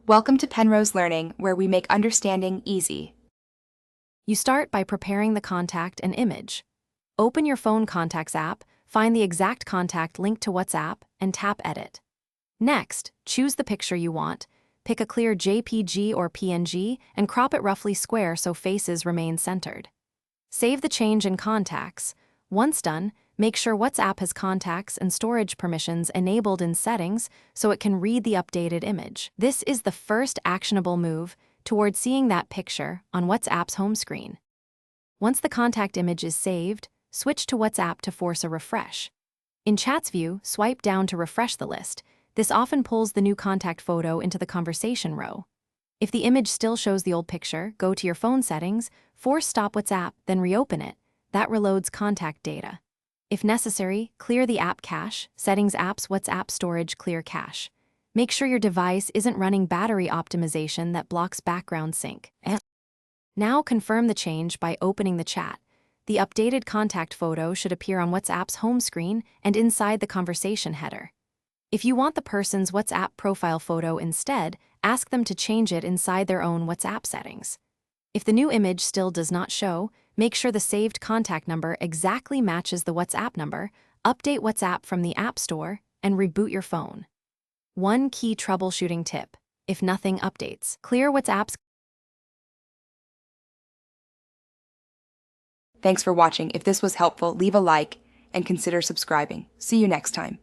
Welcome to Penrose Learning, where we make understanding easy. You start by preparing the contact and image. Open your phone contacts app, find the exact contact linked to WhatsApp, and tap Edit. Next, choose the picture you want, pick a clear JPG or PNG, and crop it roughly square so faces remain centered. Save the change in contacts. Once done, make sure WhatsApp has contacts and storage permissions enabled in settings so it can read the updated image. This is the first actionable move toward seeing that picture on WhatsApp's home screen. Once the contact image is saved, switch to WhatsApp to force a refresh. In Chats view, swipe down to refresh the list. This often pulls the new contact photo into the conversation row. If the image still shows the old picture, go to your phone settings, force stop WhatsApp, then reopen it. That reloads contact data. If necessary, clear the app cache, Settings Apps WhatsApp Storage Clear Cache. Make sure your device isn't running battery optimization that blocks background sync. Now confirm the change by opening the chat. The updated contact photo should appear on WhatsApp's home screen and inside the conversation header. If you want the person's WhatsApp profile photo instead, ask them to change it inside their own WhatsApp settings. If the new image still does not show, make sure the saved contact number exactly matches the WhatsApp number, update WhatsApp from the App Store, and reboot your phone. One key troubleshooting tip: if nothing updates, clear WhatsApp's. Thanks for watching. If this was helpful, leave a like and consider subscribing. See you next time.